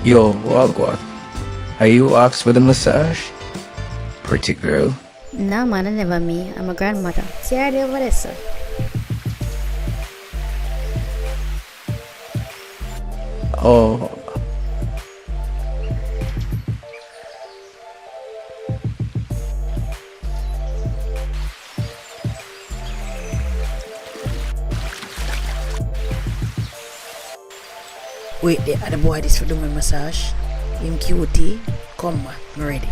Yo, what? Are you asked for the massage? Pretty girl. Nah, man, I never me. I'm a grandmother. See her over there, sir. Oh, Wait, the other boy this for do my massage. Him cutie. Come man, I'm ready.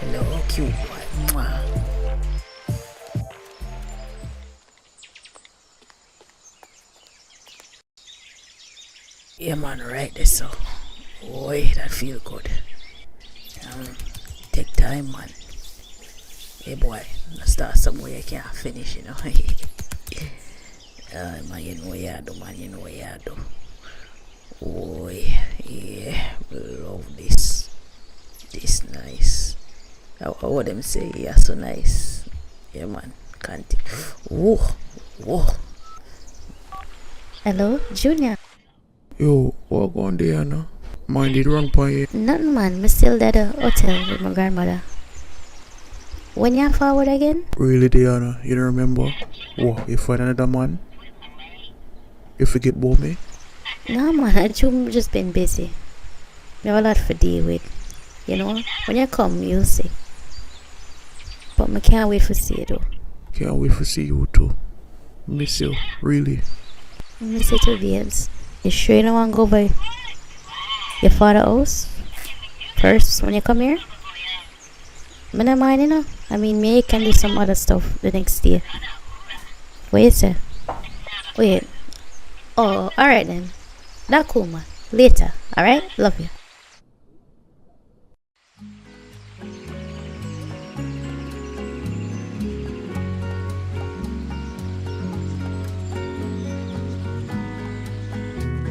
Hello, cute boy. Mwah. Yeah man, right there so. Boy, that feel good. Take time man. Hey boy, start somewhere you can't finish, you know. Man, you know what you do, man, you know what you do. Oh yeah, love this. This nice. How them say, yeah, so nice. Yeah man, can't it? Whoa, whoa. Hello, Junior. Yo, what going there now? Mind it wrong by you. Nothing, man. Me still at the hotel with my grandmother. When you forward again? Really, Diana? You don't remember? What, you find another man? You forget about me? No, man. I just been busy. We have a lot to deal with. You know, when you come, you'll see. But I can't wait to see you, though. Can't wait to see you too. Miss you, really. I miss you too, babes. You sure you don't want to go by your father's house first when you come here? I don't mind, you know. I mean, me you can do some other stuff the next day. What you say? Wait. Oh, alright then. That cool, man. Later, alright? Love you.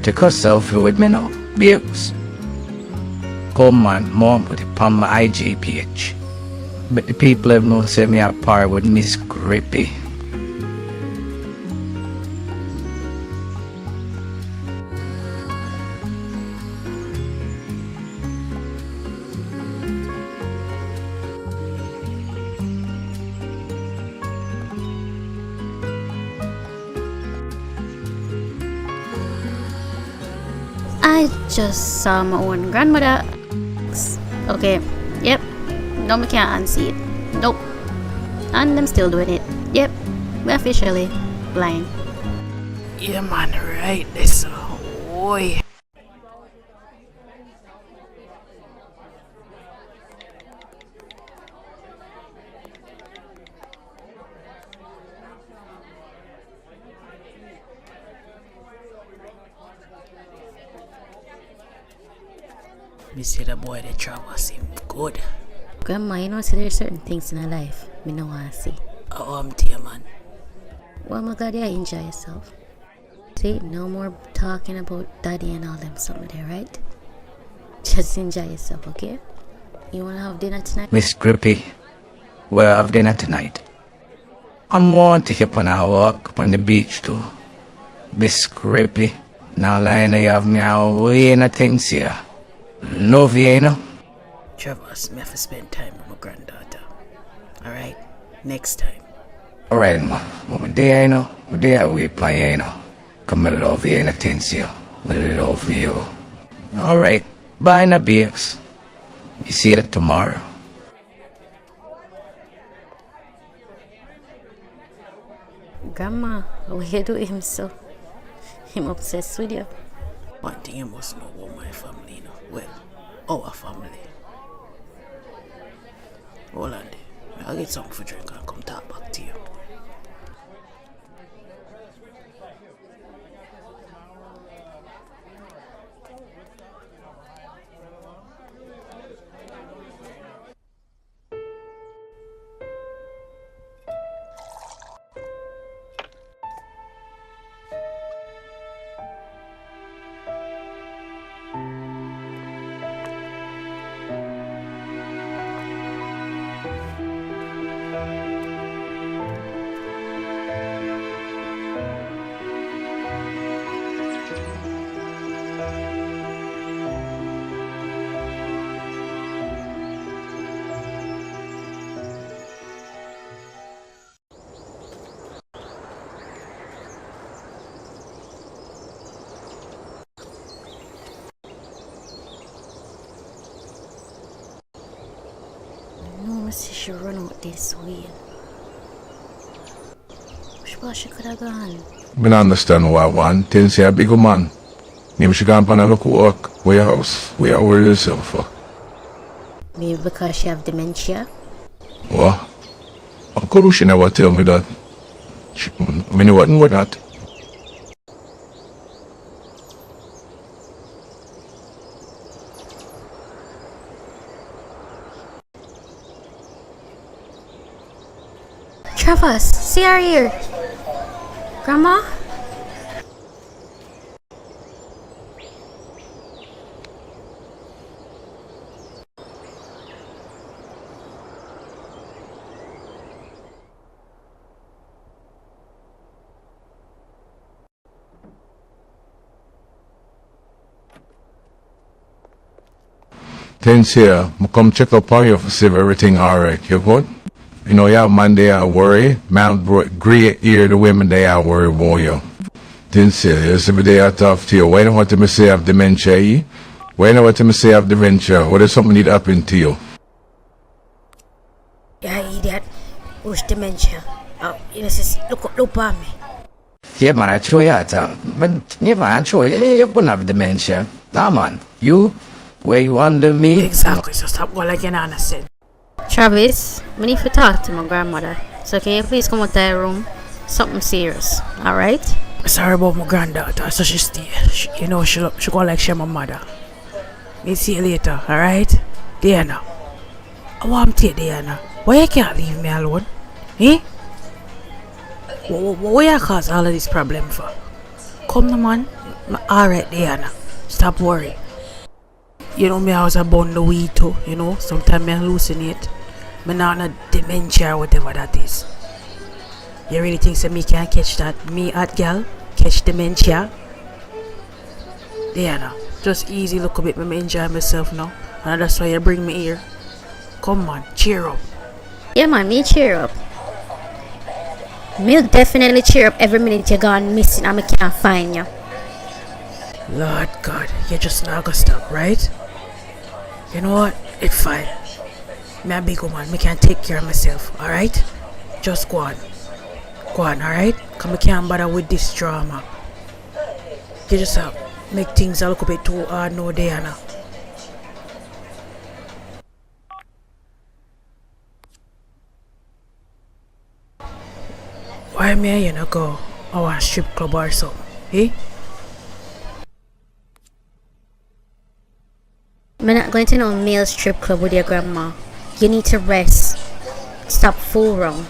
take a selfie with me now, babes. Come man, mom put it on my IG page. But the people have not sent me a par with Miss Grippy. I just saw my own grandmother. Okay, yep. No, we can't unsee it. Nope. And I'm still doing it. Yep, we're officially blind. Yeah man, right there so. Boy. Me see the boy that travel seem good. Grandma, you know, see there's certain things in her life me no want to see. Oh, I'm dear man. Well, my God, yeah, enjoy yourself. See, no more talking about daddy and all them something there, right? Just enjoy yourself, okay? You wanna have dinner tonight? Miss Grippy, we'll have dinner tonight. I'm going to take on a walk on the beach too. Miss Grippy, now lying you have me away in a things here. Love you, you know? Travis, me have to spend time with my granddaughter. Alright? Next time. Alright, ma. I'm there, you know. I'm there with my, you know. Come I love you in a things here. I love you. Alright. Bye na, babes. You see you tomorrow. Grandma, what you do him so? Him obsessed with you. One thing you must know about my family, you know. Well, our family. Hold on there. I'll get something for drink and come talk back to you. know she run out this way. She could have gone. I don't understand what I want. Things say a big man. Maybe she gone pan a look work. Where your house? Where you worry yourself for? Maybe because she have dementia. What? How could she never tell me that? I mean, what with that? Travis, see her here. Grandma? Things here, I come check up on you to see if everything alright. You good? You know, you have man they are worry. Man, great ear the women they are worry about you. Things here, you see they are tough to you. Why don't want me say have dementia? Eh? Why don't want me say have dementia? What if something need happen to you? Yeah, idiot. Who's dementia? Oh, you know, sis, look at me. Yeah, man, I show you that. But, yeah, man, I show you. You don't have dementia. Nah, man. You, where you under me? Exactly, so stop what like you understand. Travis, we need to talk to my grandmother. So can you please come out that room? Something serious, alright? Sorry about my granddaughter, so she stay. You know, she go like she my mother. Me see you later, alright? Diana. I want to take Diana. Why you can't leave me alone? Eh? What you cause all of this problem for? Come on, man. Alright, Diana. Stop worrying. You know me, I was a bun the weed too, you know. Sometimes I hallucinate. Me not on a dementia or whatever that is. You really think so me can't catch that? Me at gal catch dementia? Diana, just easy look a bit, me enjoy myself now. And that's why you bring me here. Come on, cheer up. Yeah, man, me cheer up. Me'll definitely cheer up every minute you're gone missing and I can't find you. Lord God, you just not gonna stop, right? You know what? It's fine. Me a big woman, me can take care of myself, alright? Just go on. Go on, alright? Cause me can't bother with this drama. You just make things a little bit too hard no Diana. Why me you not go? I want a strip club or something, eh? I'm not going to no male strip club with your grandma. You need to rest. Stop fool around.